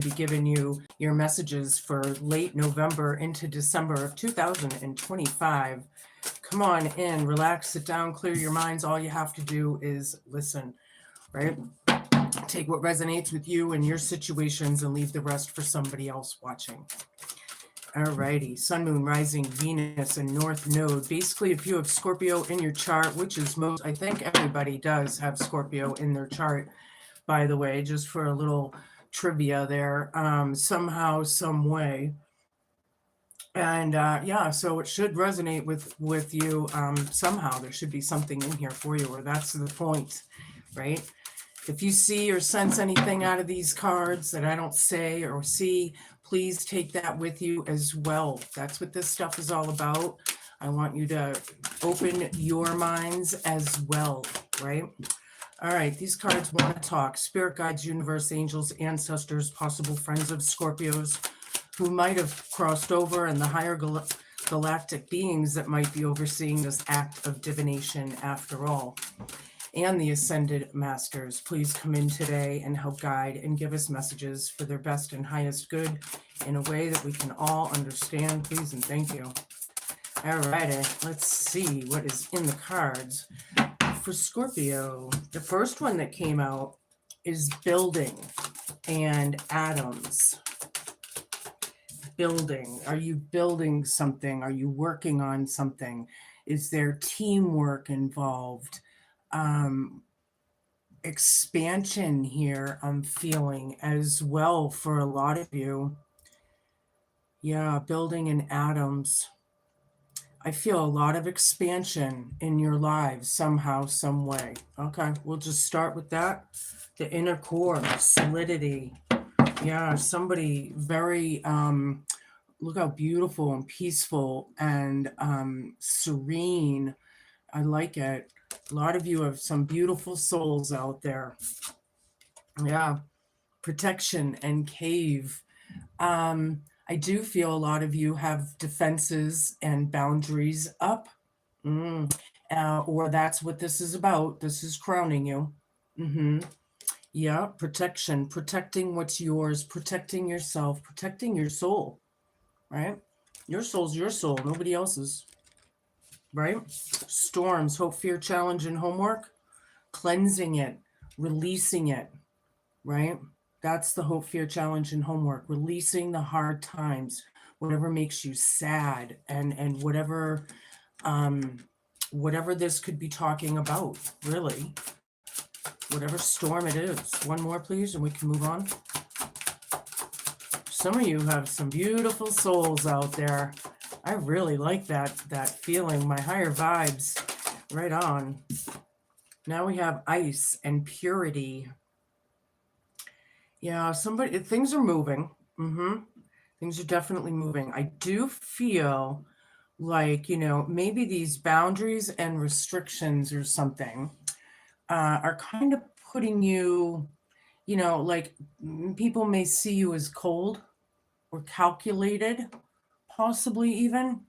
be giving you your messages for late November into December of 2025. Come on in, relax, sit down, clear your minds. All you have to do is listen, right? Take what resonates with you and your situations and leave the rest for somebody else watching. Alrighty, Sun, Moon, Rising, Venus, and North Node. Basically, if you have Scorpio in your chart, which is most, I think everybody does have Scorpio in their chart, by the way, just for a little trivia there, somehow, some way. And yeah, so it should resonate with you somehow. There should be something in here for you, or that's the point, right? If you see or sense anything out of these cards that I don't say or see, please take that with you as well. That's what this stuff is all about. I want you to open your minds as well, right? All right, these cards want to talk. Spirit guides, universe, angels, ancestors, possible friends of Scorpios who might have crossed over, and the higher galactic beings that might be overseeing this act of divination after all. And the ascended masters, please come in today and help guide and give us messages for their best and highest good in a way that we can all understand, please, and thank you. All righty, let's see what is in the cards for Scorpio. The first one that came out is building and atoms. Building. Are you building something? Are you working on something? Is there teamwork involved? Expansion here I'm feeling as well for a lot of you. Yeah, building and atoms. I feel a lot of expansion in your lives somehow, some way. Okay, we'll just start with that. The inner core, solidity. Yeah, somebody very, look how beautiful and peaceful and serene. I like it. A lot of you have some beautiful souls out there. Yeah, protection and cave. I do feel a lot of you have defenses and boundaries up. Or that's what this is about. This is crowning you. Yeah, protection, protecting what's yours, protecting yourself, protecting your soul, right? Your soul's your soul, nobody else's, right? Storms, hope, fear, challenge, and homework, cleansing it, releasing it, right? That's the hope, fear, challenge, and homework, releasing the hard times, whatever makes you sad, and whatever this could be talking about, really. Whatever storm it is. One more, please, and we can move on. Some of you have some beautiful souls out there. I really like that feeling, my higher vibes. Right on. Now we have ice and purity. Yeah, things are moving. Things are definitely moving. I do feel like, maybe these boundaries and restrictions or something are kind of putting you, like people may see you as cold or calculated, possibly even,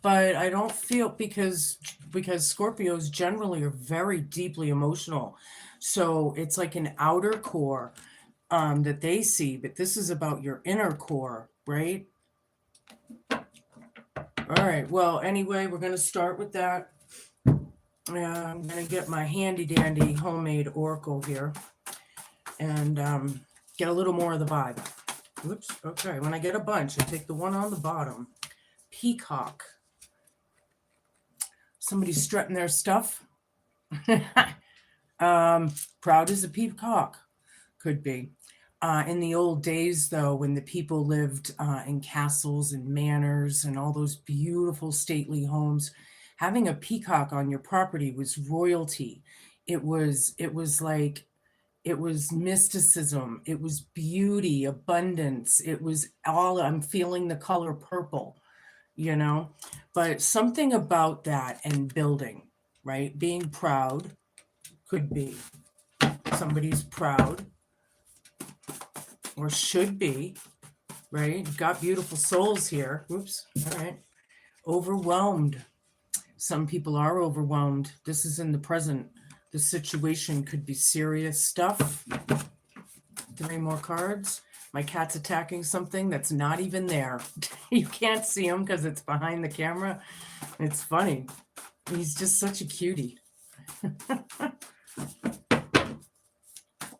but I don't feel because Scorpios generally are very deeply emotional. So it's like an outer core that they see, but this is about your inner core, right? All right. Well, anyway, we're going to start with that. I'm going to get my handy dandy homemade oracle here and get a little more of the vibe. Whoops. Okay. When I get a bunch, I take the one on the bottom. Peacock. Somebody strutting their stuff. Proud as a peacock. Could be. In the old days, though, when the people lived in castles and manors and all those beautiful stately homes, having a peacock on your property was royalty. It was mysticism. It was beauty, abundance. It was all, I'm feeling the color purple, but something about that and building, right? Being proud could be somebody's proud or should be, right? You've got beautiful souls here. Oops. All right. Overwhelmed. Some people are overwhelmed. This is in the present. The situation could be serious stuff. 3 more cards. My cat's attacking something that's not even there. You can't see him because it's behind the camera. It's funny. He's just such a cutie.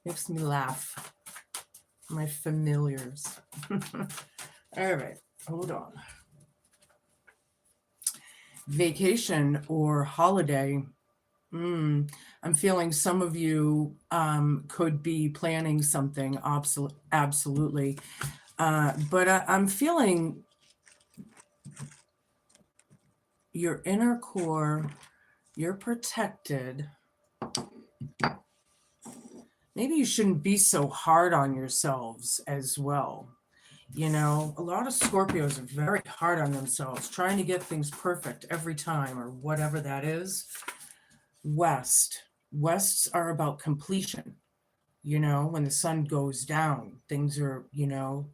Makes me laugh. My familiars. All right, hold on. Vacation or holiday. I'm feeling some of you could be planning something, absolutely. But I'm feeling your inner core, you're protected. Maybe you shouldn't be so hard on yourselves as well. You know, a lot of Scorpios are very hard on themselves, trying to get things perfect every time or whatever that is. Wests are about completion. You know, when the sun goes down, things are, you know,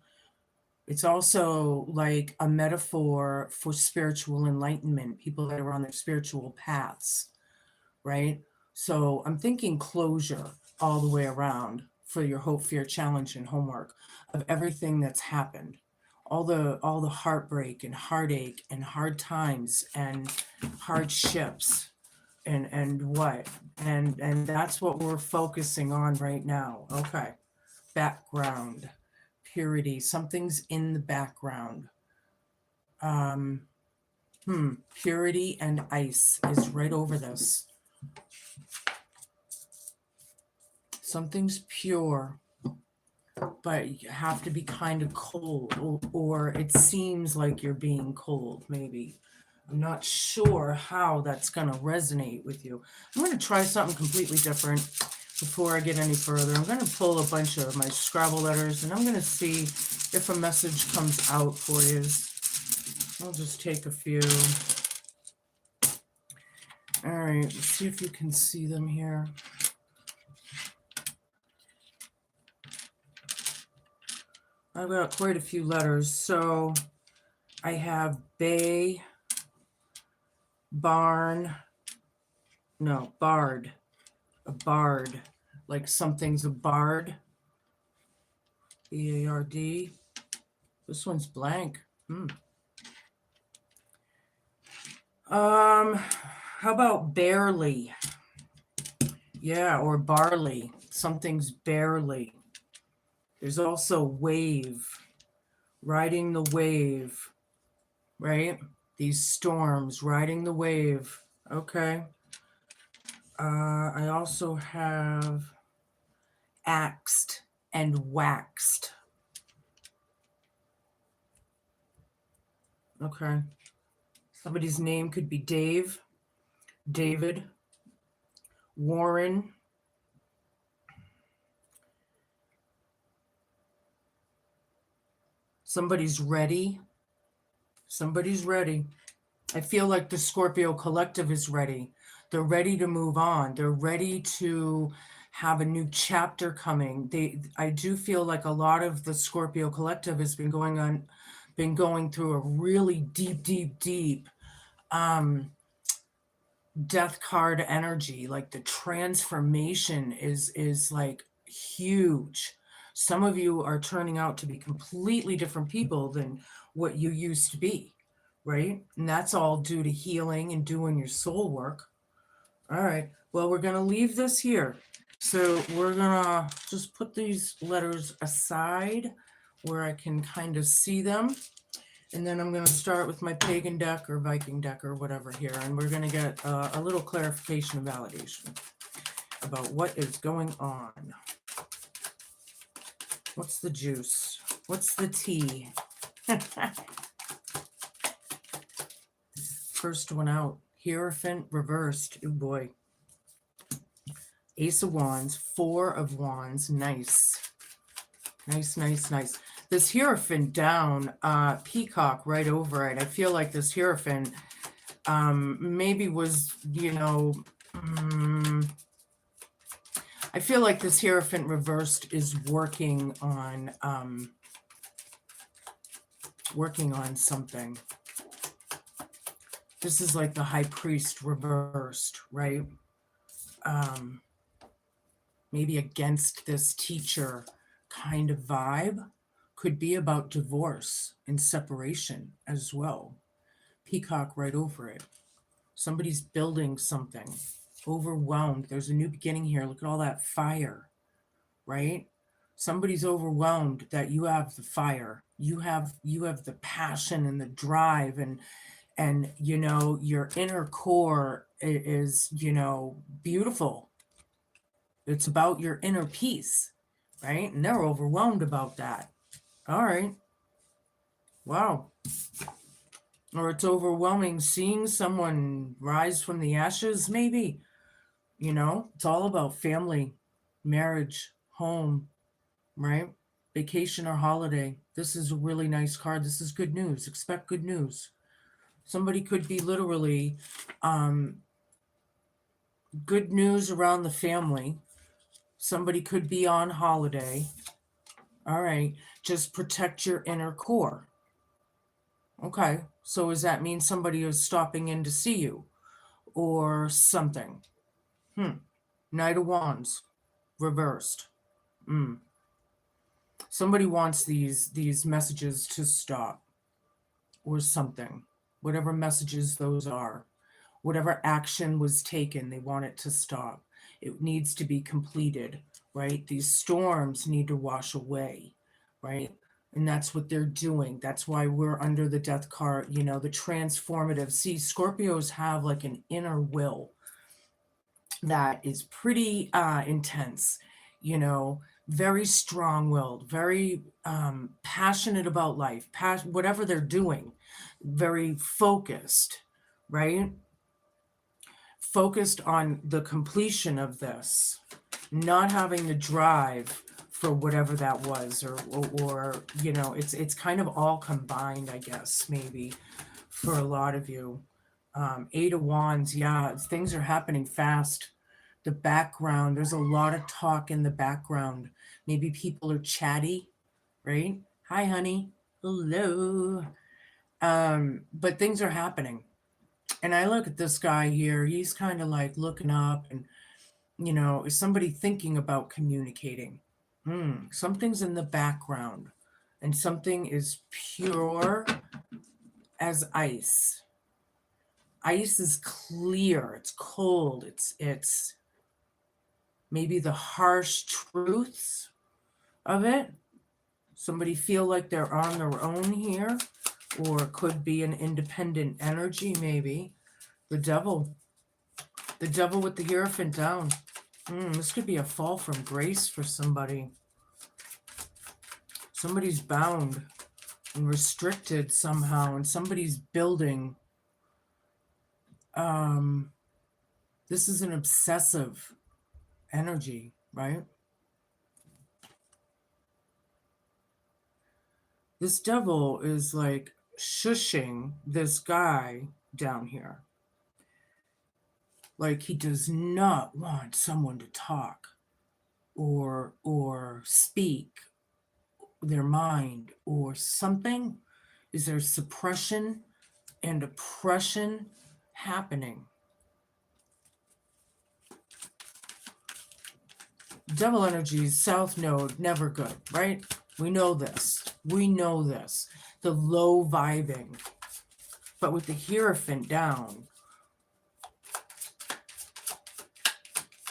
it's also like a metaphor for spiritual enlightenment, people that are on their spiritual paths, right? So I'm thinking closure all the way around for your hope, fear, challenge, and homework of everything that's happened. All the heartbreak and heartache and hard times and hardships and that's what we're focusing on right now. Okay. Background, purity, something's in the background. Purity and ice is right over this. Something's pure, but you have to be kind of cold, or it seems like you're being cold, maybe. I'm not sure how that's going to resonate with you. I'm going to try something completely different before I get any further. I'm going to pull a bunch of my Scrabble letters, and I'm going to see if a message comes out for you. I'll just take a few. All right, let's see if you can see them here. I've got quite a few letters. So I have bay, barn, no, bard, a bard, like something's a bard, B-A-R-D. This one's blank. How about barely? Yeah, or barley. Something's barely. There's also wave, riding the wave, right? These storms, riding the wave. Okay. I also have axed and waxed. Okay. Somebody's name could be Dave, David, Warren, somebody's ready. Somebody's ready. I feel like the Scorpio collective is ready. They're ready to move on. They're ready to have a new chapter coming. I do feel like a lot of the Scorpio collective has been going through a really deep death card energy. Like the transformation is like huge. Some of you are turning out to be completely different people than what you used to be, right? And that's all due to healing and doing your soul work. All right, well, we're going to leave this here. So we're going to just put these letters aside where I can kind of see them. And then I'm going to start with my pagan deck or Viking deck or whatever here. And we're going to get a little clarification and validation about what is going on. What's the juice? What's the tea? First one out. Hierophant reversed. Oh boy. Ace of Wands. 4 of Wands. Nice. Nice. This Hierophant down, Peacock right over it. I feel like this Hierophant maybe was, I feel like this Hierophant reversed is working on something. This is like the High Priest reversed, right? Maybe against this teacher kind of vibe. Could be about divorce and separation as well. Peacock right over it. Somebody's building something, overwhelmed. There's a new beginning here. Look at all that fire, right? Somebody's overwhelmed that you have the fire. You have the passion and the drive, and you know your inner core is, you know, beautiful. It's about your inner peace, right? And they're overwhelmed about that. All right. Wow. Or it's overwhelming seeing someone rise from the ashes, maybe. You know, it's all about family, marriage, home, right? Vacation or holiday. This is a really nice card. This is good news. Expect good news. Somebody could be literally good news around the family. Somebody could be on holiday. All right. Just protect your inner core. Okay. So does that mean somebody is stopping in to see you or something? Knight of Wands, reversed. Somebody wants these messages to stop or something. Whatever messages those are. Whatever action was taken, they want it to stop. It needs to be completed, right? These storms need to wash away, right? And that's what they're doing. That's why we're under the death card, you know, the transformative. See, Scorpios have like an inner will that is pretty intense, you know, very strong-willed, very passionate about life, whatever they're doing, very focused, right? Focused on the completion of this, not having the drive for whatever that was, or you know, it's kind of all combined, I guess, maybe for a lot of you. Eight of Wands, yeah, things are happening fast. The background, there's a lot of talk in the background. Maybe people are chatty, right? Hi, honey. Hello. But things are happening. And I look at this guy here, he's kind of like looking up and, you know, is somebody thinking about communicating? Something's in the background and something is pure as ice. Ice is clear, it's cold, it's maybe the harsh truths of it. Somebody feel like they're on their own here, or it could be an independent energy, maybe. The devil with the Hierophant down. This could be a fall from grace for somebody. Somebody's bound and restricted somehow, and somebody's building. This is an obsessive energy, right? This devil is like shushing this guy down here. Like he does not want someone to talk or speak their mind or something. Is there suppression and oppression happening? Devil energies, South Node, never good, right? We know this. We know this. The low vibing. But with the Hierophant down,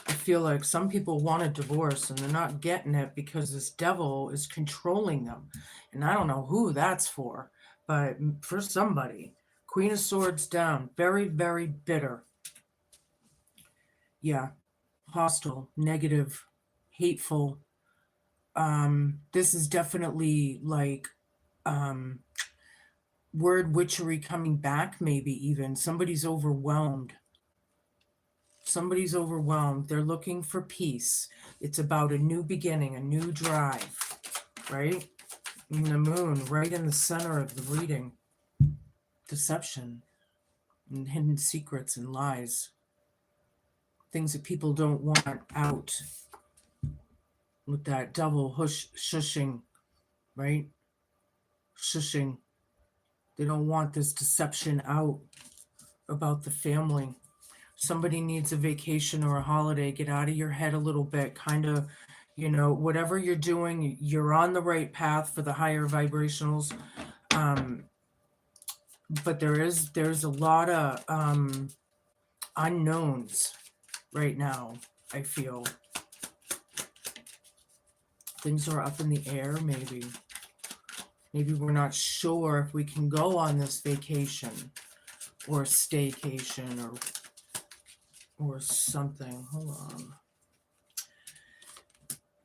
I feel like some people want a divorce and they're not getting it because this devil is controlling them. And I don't know who that's for, but for somebody. Queen of Swords down. Very, very bitter. Yeah. Hostile, negative, hateful. This is definitely like word witchery coming back, maybe even. Somebody's overwhelmed. Somebody's overwhelmed. They're looking for peace. It's about a new beginning, a new drive, right? And the moon right in the center of the reading. Deception and hidden secrets and lies. Things that people don't want out. With that devil shushing, right? Shushing. They don't want this deception out about the family. Somebody needs a vacation or a holiday. Get out of your head a little bit. Kind of, You know, whatever you're doing, you're on the right path for the higher vibrationals. Um, but there's a lot of unknowns right now. I feel things are up in the air. Maybe we're not sure if we can go on this vacation or staycation or something. Hold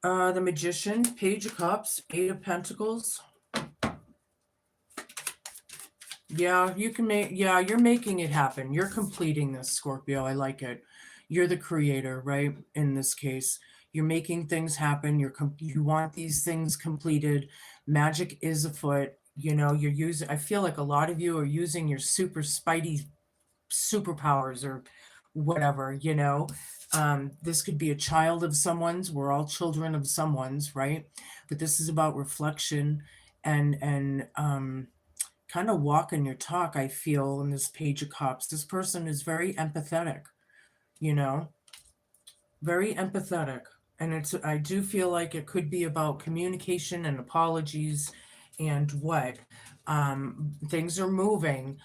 on. The Magician, Page of Cups, Eight of Pentacles. Yeah, you can make, yeah, you're making it happen. You're completing this, Scorpio. I like it. You're the creator, right? In this case, you're making things happen. You want these things completed. Magic is afoot. You know, you're using, I feel like a lot of you are using your super spidey superpowers or whatever, you know. This could be a child of someone's. We're all children of someone's, right? But this is about reflection and kind of walking your talk. I feel in this Page of Cups, this person is very empathetic, you know, very empathetic. And I do feel like it could be about communication and apologies and what. Things are moving,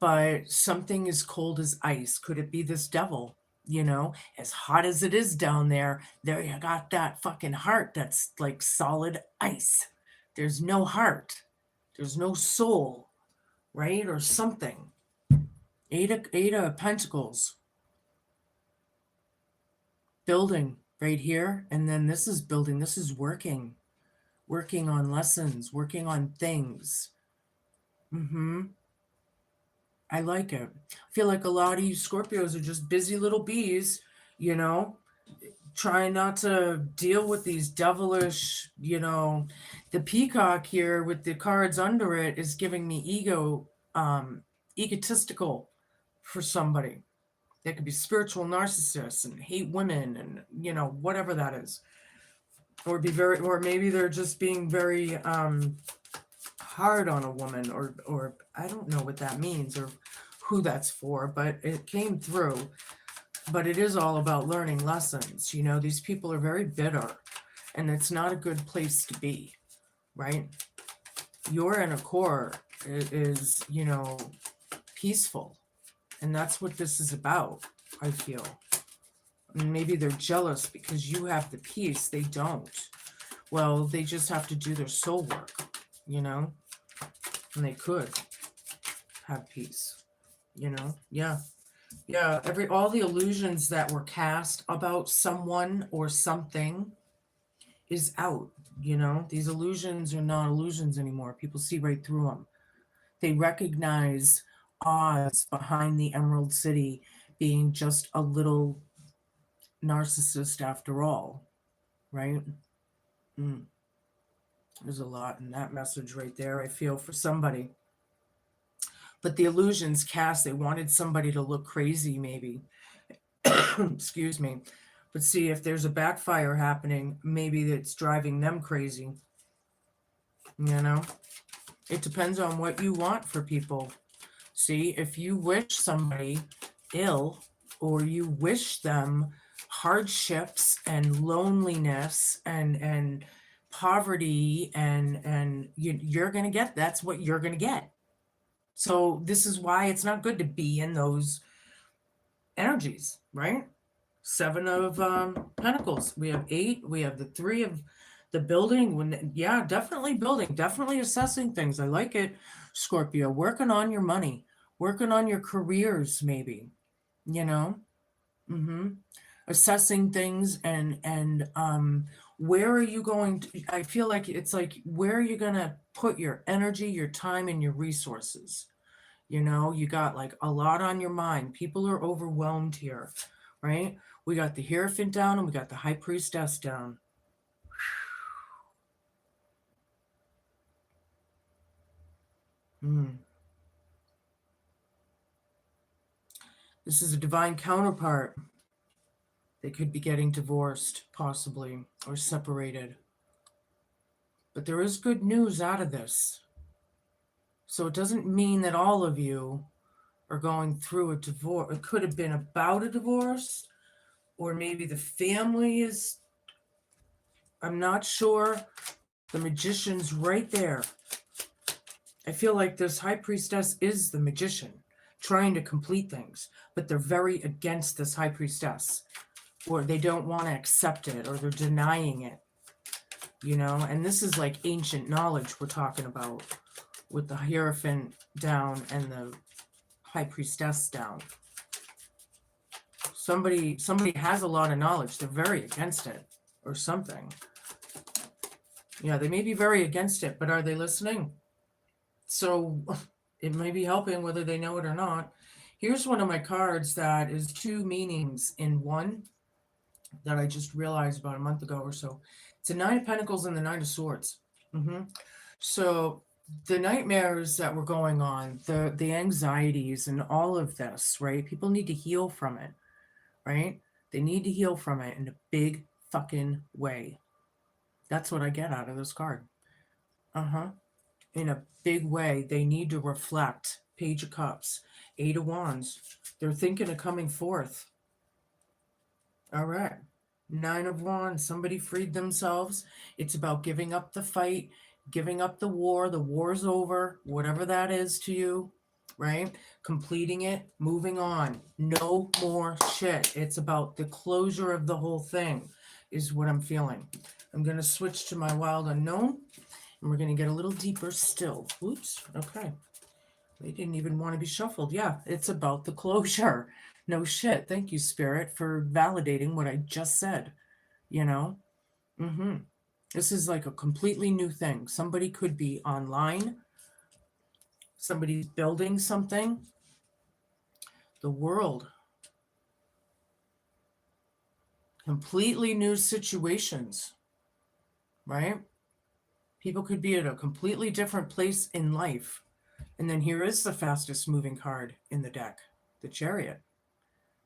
but something as cold as ice. Could it be this devil? You know, as hot as it is down there, there you got that fucking heart that's like solid ice. There's no heart. There's no soul, right? Or something. Eight of Pentacles. Building right here. And then this is building. This is working. Working on lessons. Working on things. I like it. I feel like a lot of you Scorpios are just busy little bees, you know, trying not to deal with these devilish, you know, the peacock here with the cards under it is giving me egotistical for somebody. They could be spiritual narcissists and hate women and, you know, whatever that is. Or maybe they're just being very hard on a woman, or I don't know what that means or who that's for, but it came through. But it is all about learning lessons. You know, these people are very bitter, and it's not a good place to be, right? Your inner core is, you know, peaceful, and that's what this is about, I feel. And maybe they're jealous because you have the peace, they don't. Well, they just have to do their soul work, you know, and they could have peace, you know. Yeah, all the illusions that were cast about someone or something is out, you know. These illusions are not illusions anymore. People see right through them. They recognize Oz behind the Emerald City being just a little narcissist after all, right? There's a lot in that message right there, I feel, for somebody. But the illusions cast, they wanted somebody to look crazy, maybe. Excuse me. But see, if there's a backfire happening, maybe it's driving them crazy. You know? It depends on what you want for people. See, if you wish somebody ill or you wish them hardships and loneliness and poverty and you're going to get, that's what you're going to get. So this is why it's not good to be in those energies, right? Seven of Pentacles. We have eight. We have the three of the building. Yeah, definitely building. Definitely assessing things. I like it, Scorpio. Working on your money. Working on your careers, maybe. You know. Assessing things and where are you going to? I feel like it's like where are you gonna put your energy, your time, and your resources. You know, you got like a lot on your mind. People are overwhelmed here, right? We got the Hierophant down and we got the High Priestess down. This is a divine counterpart. They could be getting divorced, possibly, or separated. But there is good news out of this. So it doesn't mean that all of you are going through a divorce. It could have been about a divorce, or maybe the family is I'm not sure. The Magician's right there. I feel like this High Priestess is the Magician trying to complete things, but they're very against this High Priestess, or they don't want to accept it, or they're denying it, you know? And this is like ancient knowledge we're talking about with the Hierophant down and the High Priestess down. Somebody has a lot of knowledge. They're very against it or something. Yeah, they may be very against it, but are they listening? So it may be helping whether they know it or not. Here's one of my cards that is two meanings in one that I just realized about a month ago or so. It's a Nine of Pentacles and the Nine of Swords. So the nightmares that were going on, the anxieties and all of this, right? People need to heal from it, right? They need to heal from it in a big fucking way. That's what I get out of this card. In a big way. They need to reflect. Page of Cups, Eight of Wands. They're thinking of coming forth. All right. Nine of Wands. Somebody freed themselves. It's about giving up the fight, giving up the war. The war's over, whatever that is to you, right? Completing it, moving on. No more shit. It's about the closure of the whole thing is what I'm feeling. I'm going to switch to my Wild Unknown, and we're going to get a little deeper still. Oops. Okay. They didn't even want to be shuffled. Yeah, it's about the closure. No shit. Thank you, Spirit, for validating what I just said. You know? This is like a completely new thing. Somebody could be online. Somebody's building something. The world. Completely new situations. Right? People could be at a completely different place in life. And then here is the fastest moving card in the deck, the Chariot.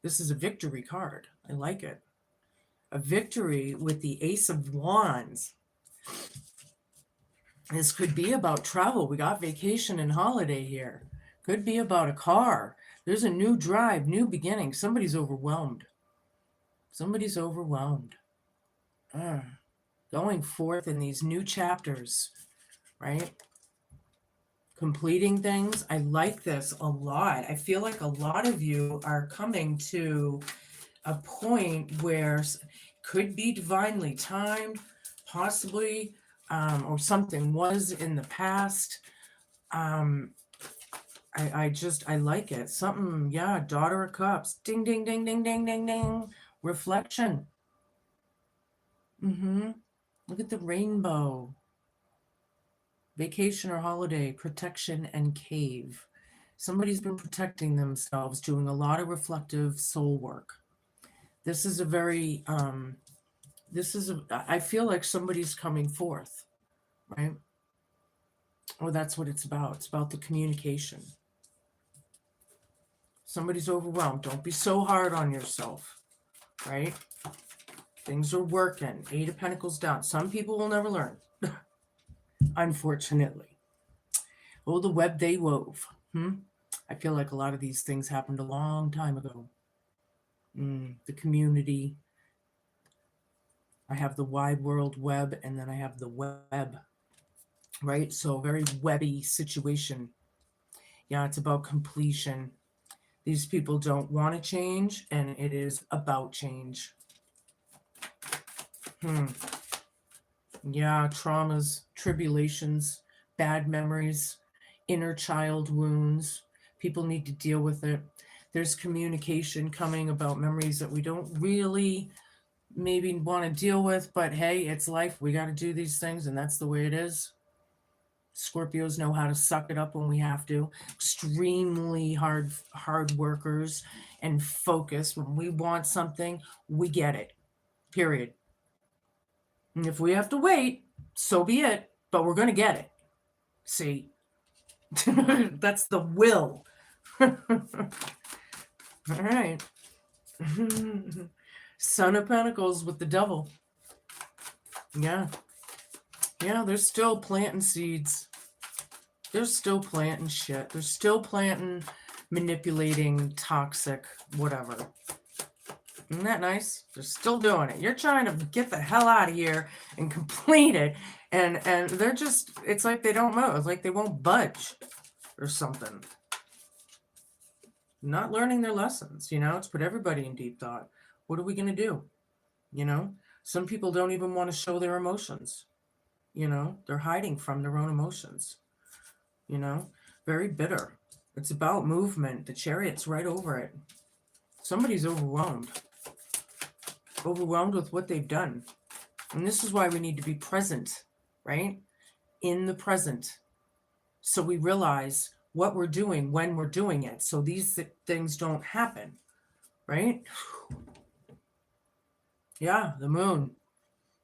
This is a victory card. I like it. A victory with the Ace of Wands. This could be about travel. We got vacation and holiday here. Could be about a car. There's a new drive, new beginning. Somebody's overwhelmed. Somebody's overwhelmed. Going forth in these new chapters, right? Completing things. I like this a lot. I feel like a lot of you are coming to a point where could be divinely timed, possibly, or something was in the past. I like it. Something, yeah, Daughter of Cups. Ding, ding, ding, ding, ding, ding, ding. Reflection. Look at the rainbow. Vacation or holiday, protection, and cave. Somebody's been protecting themselves, doing a lot of reflective soul work. This is a very, I feel like somebody's coming forth, right? Oh, that's what it's about. It's about the communication. Somebody's overwhelmed. Don't be so hard on yourself, right? Things are working. Eight of Pentacles down. Some people will never learn. Unfortunately. Oh, the web they wove. I feel like a lot of these things happened a long time ago. The community. I have the wide world web, and then I have the web, right? So a very webby situation. Yeah, it's about completion. These people don't want to change, and it is about change. Yeah, traumas, tribulations, bad memories, inner child wounds. People need to deal with it. There's communication coming about memories that we don't really maybe want to deal with, but hey, it's life. We got to do these things, and that's the way it is. Scorpios know how to suck it up when we have to. Extremely hard workers and focused. When we want something, we get it. Period. And if we have to wait, so be it, but we're going to get it. See? That's the will. All right. Son of Pentacles with the Devil. Yeah. Yeah, they're still planting seeds. They're still planting shit. They're still planting, manipulating, toxic, whatever. Isn't that nice? They're still doing it. You're trying to get the hell out of here and complete it. And they're just, it's like they don't move. It's like they won't budge or something. Not learning their lessons, it's put everybody in deep thought. What are we going to do? Some people don't even want to show their emotions. They're hiding from their own emotions. Very bitter. It's about movement. The Chariot's right over it. Somebody's overwhelmed with what they've done. And this is why we need to be present, right? In the present. So we realize what we're doing when we're doing it. So these things don't happen, right? Yeah, the Moon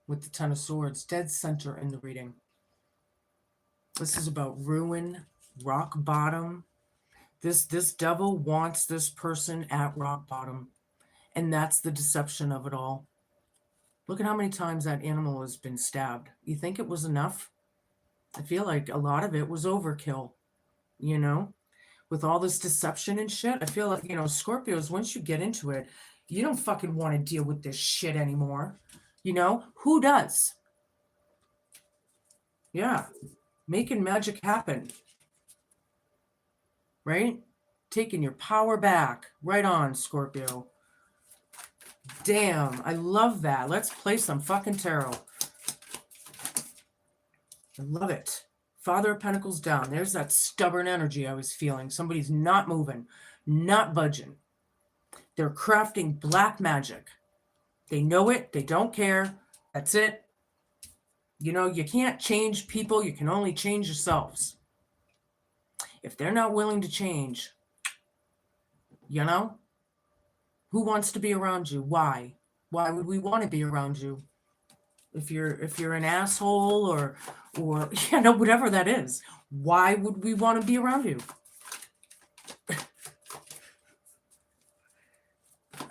with the Ten of Swords, dead center in the reading. This is about ruin, rock bottom. This devil wants this person at rock bottom. And that's the deception of it all. Look at how many times that animal has been stabbed. You think it was enough? I feel like a lot of it was overkill, with all this deception and shit. I feel like, Scorpios, once you get into it, you don't fucking want to deal with this shit anymore. Who does? Yeah. Making magic happen. Right? Taking your power back. Right on, Scorpio. Damn, I love that. Let's play some fucking tarot. I love it. Father of Pentacles down. There's that stubborn energy I was feeling. Somebody's not moving, not budging. They're crafting black magic. They know it. They don't care. That's it. You can't change people. You can only change yourselves. If they're not willing to change, who wants to be around you? Why? Why would we want to be around you? If you're an asshole or whatever that is, why would we want to be around you?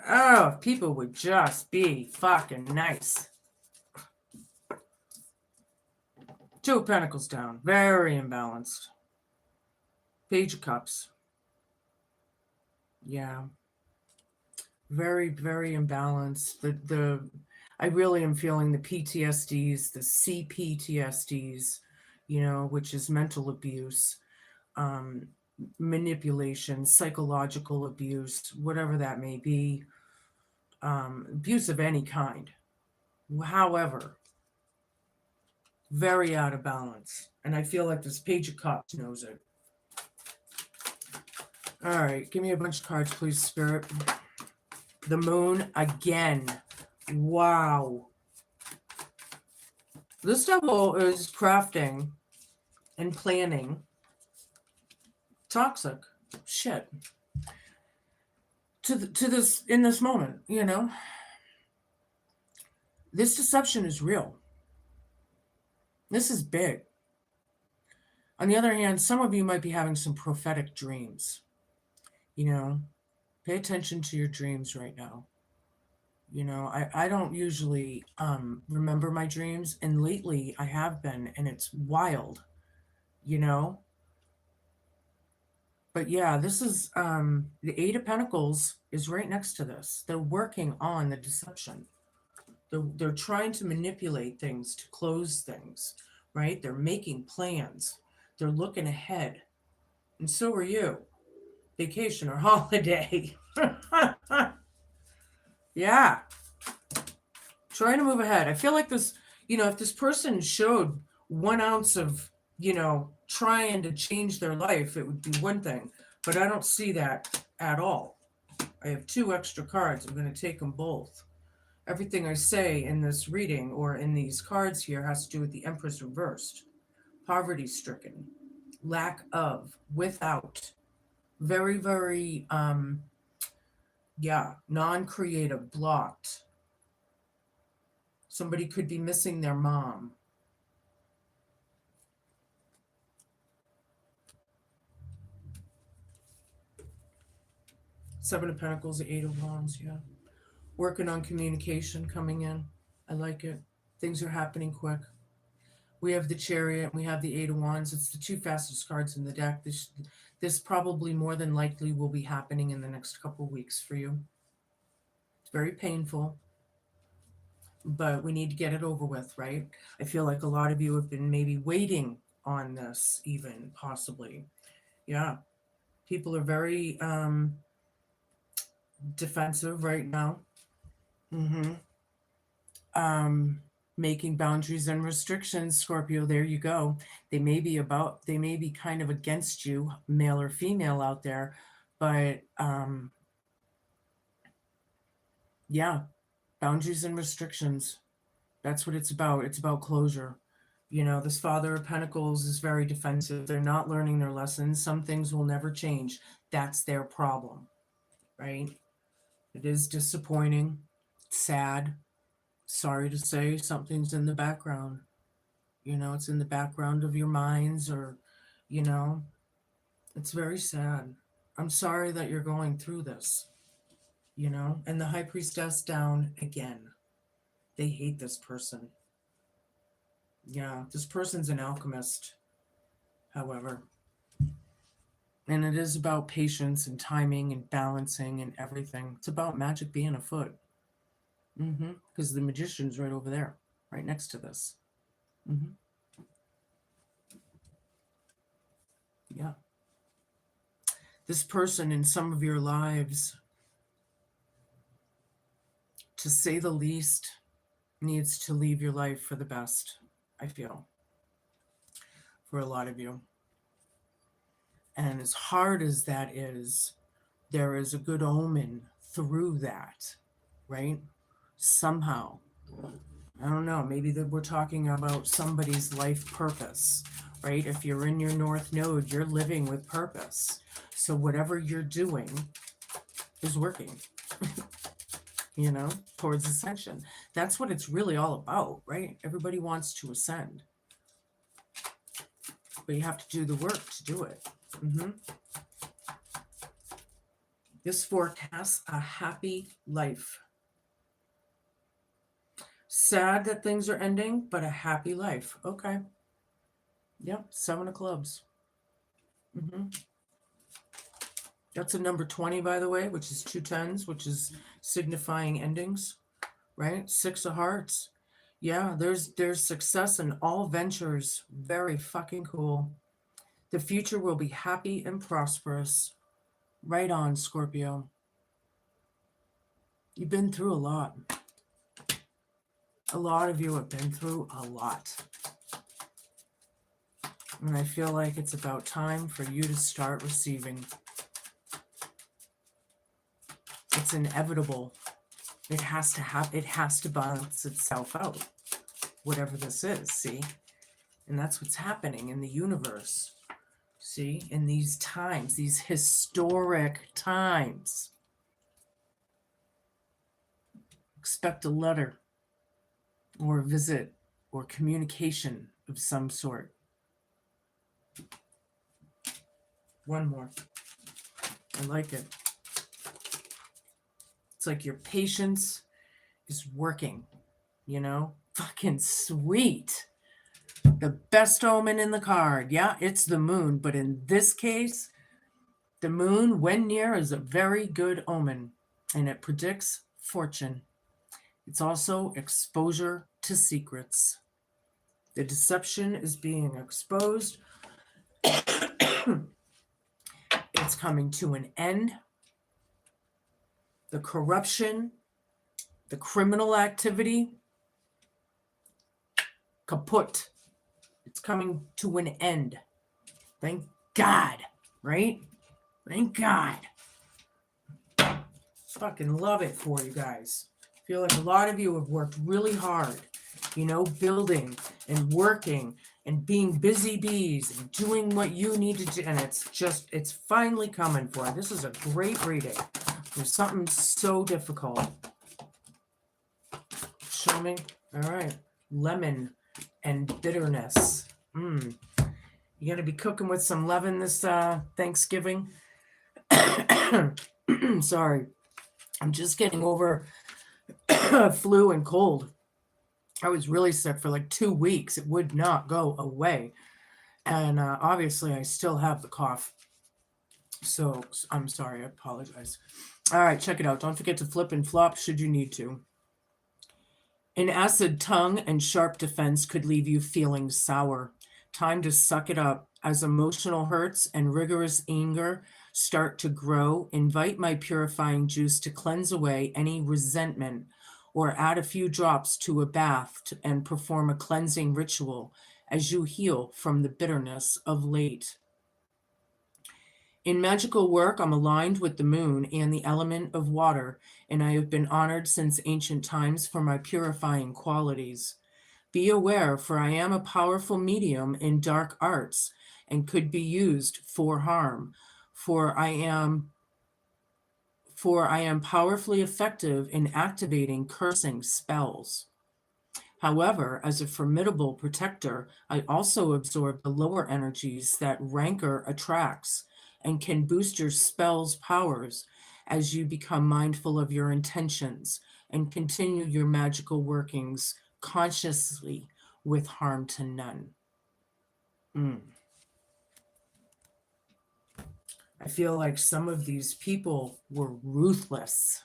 Oh, if people would just be fucking nice. Two of Pentacles down. Very imbalanced. Page of Cups. Yeah. Very, very imbalanced. I really am feeling the PTSDs, the CPTSDs, which is mental abuse, manipulation, psychological abuse, whatever that may be, abuse of any kind. However, very out of balance. And I feel like this Page of Cups knows it. All right, give me a bunch of cards, please, Spirit. The Moon again. Wow. This devil is crafting and planning toxic shit to this in this moment, This deception is real. This is big. On the other hand, some of you might be having some prophetic dreams. Pay attention to your dreams right now. I don't usually remember my dreams, and lately I have been, and it's wild, But yeah, this is the Eight of Pentacles is right next to this. They're working on the deception. They're trying to manipulate things, to close things, right? They're making plans. They're looking ahead. And so are you. Vacation or holiday. Yeah. Trying to move ahead. I feel like this, if this person showed 1 ounce of, trying to change their life, it would be one thing. But I don't see that at all. I have 2 extra cards. I'm going to take them both. Everything I say in this reading or in these cards here has to do with the Empress reversed. Poverty-stricken. Lack of. Without. Very, very, non-creative, blocked. Somebody could be missing their mom. Seven of Pentacles, the Eight of Wands, yeah. Working on communication coming in. I like it. Things are happening quick. We have the Chariot, we have the Eight of Wands. It's the 2 fastest cards in the deck. This probably more than likely will be happening in the next couple weeks for you. It's very painful, but we need to get it over with, right? I feel like a lot of you have been maybe waiting on this, even possibly. Yeah, people are very defensive right now. Mm-hmm. um Making boundaries and restrictions, Scorpio, there you go. They may be kind of against you, male or female out there, but yeah, boundaries and restrictions, that's what it's about. It's about closure. You know, this Father of Pentacles is very defensive. They're not learning their lessons. Some things will never change. That's their problem, right? It is disappointing, sad, sorry to say, something's in the background. You know, it's in the background of your minds, or, you know, it's very sad. I'm sorry that you're going through this, you know, and the High Priestess down again. They hate this person. Yeah, this person's an alchemist, however. And it is about patience and timing and balancing and everything. It's about magic being afoot. Because the magician's right over there, right next to this. Yeah. This person in some of your lives, to say the least, needs to leave your life for the best, I feel, for a lot of you. And as hard as that is, there is a good omen through that, right? Somehow. I don't know, maybe that we're talking about somebody's life purpose, right? If you're in your North Node, you're living with purpose. So whatever you're doing is working, you know, towards ascension. That's what it's really all about, right? Everybody wants to ascend, but you have to do the work to do it. This forecasts a happy life. Sad that things are ending, but a happy life. Okay. Yep, 7 of clubs. That's a number 20, by the way, which is 2 10s, which is signifying endings, right? 6 of hearts. Yeah, there's success in all ventures. Very fucking cool. The future will be happy and prosperous. Right on, Scorpio. You've been through a lot. A lot of you have been through a lot. And I feel like it's about time for you to start receiving. It's inevitable. It has to happen. It has to balance itself out. Whatever this is, see? And that's what's happening in the universe. See? In these times, these historic times. Expect a letter or a visit or communication of some sort. One more. I like it. It's like your patience is working, you know? Fucking sweet. The best omen in the card. Yeah, it's the moon, but in this case, the moon, when near, is a very good omen, and it predicts fortune. It's also exposure to secrets. The deception is being exposed. It's coming to an end. The corruption, the criminal activity, kaput. It's coming to an end. Thank God, right? Thank God. Fucking love it for you guys. I feel like a lot of you have worked really hard, you know, building and working and being busy bees and doing what you need to do. And it's finally coming for you. This is a great reading for something so difficult. Show me. All right. Lemon and bitterness. You gonna be cooking with some lemon this Thanksgiving? Sorry. I'm just getting over flu and cold. I was really sick for like 2 weeks. It would not go away. And obviously I still have the cough. So I'm sorry, I apologize. All right, check it out. Don't forget to flip and flop should you need to. An acid tongue and sharp defense could leave you feeling sour. Time to suck it up. As emotional hurts and rigorous anger start to grow, invite my purifying juice to cleanse away any resentment, or add a few drops to a bath and perform a cleansing ritual as you heal from the bitterness of late. In magical work, I'm aligned with the moon and the element of water, and I have been honored since ancient times for my purifying qualities. Be aware, for I am a powerful medium in dark arts and could be used for harm, for I am powerfully effective in activating cursing spells. However, as a formidable protector, I also absorb the lower energies that rancor attracts and can boost your spell's powers as you become mindful of your intentions and continue your magical workings consciously with harm to none. I feel like some of these people were ruthless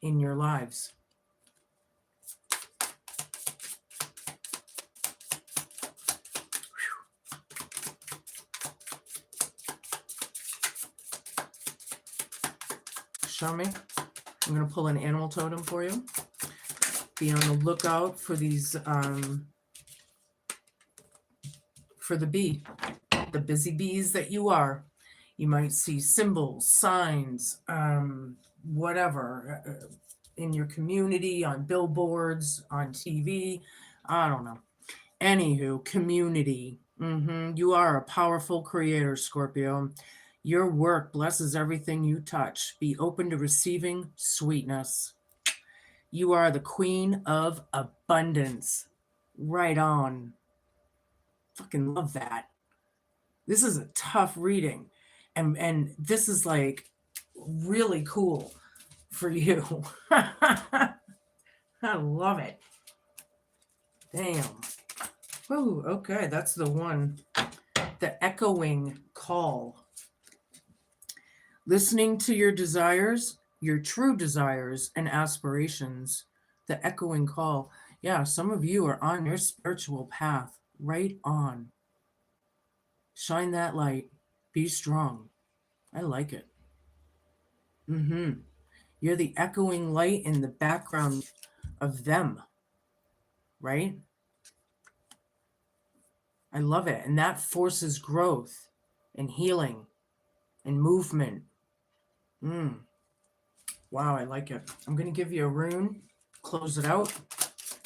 in your lives. Show me. I'm going to pull an animal totem for you. Be on the lookout for these, for the bee, the busy bees that you are. You might see symbols, signs, whatever, in your community, on billboards, on TV. I don't know. Anywho, community. You are a powerful creator, Scorpio. Your work blesses everything you touch. Be open to receiving sweetness. You are the queen of abundance. Right on. Fucking love that. This is a tough reading. And this is like really cool for you. I love it. Damn. Oh, okay. That's the one. The echoing call. Listening to your desires, your true desires and aspirations. The echoing call. Yeah, some of you are on your spiritual path. Right on. Shine that light. Be strong. I like it. You're the echoing light in the background of them, right? I love it. And that forces growth and healing and movement. Wow, I like it. I'm going to give you a rune. Close it out.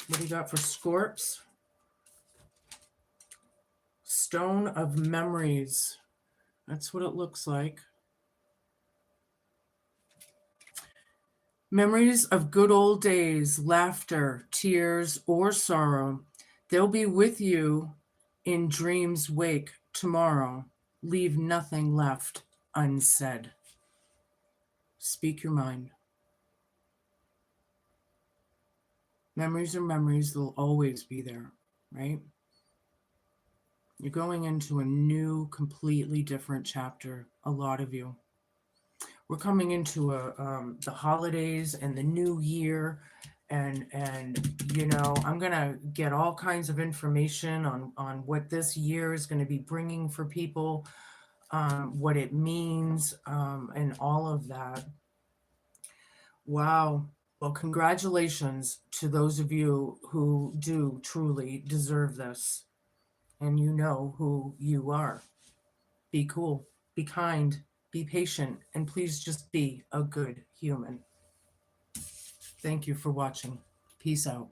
What do you got for Scorps? Stone of Memories. That's what it looks like. Memories of good old days, laughter, tears, or sorrow. They'll be with you in dreams wake tomorrow. Leave nothing left unsaid. Speak your mind. Memories are memories. They'll always be there, right? You're going into a new, completely different chapter, a lot of you. We're coming into the holidays and the new year, and you know, I'm gonna get all kinds of information on what this year is going to be bringing for people, what it means, and all of that. Wow. Well, congratulations to those of you who do truly deserve this, and you know who you are. Be cool, be kind, be patient, and please just be a good human. Thank you for watching. Peace out.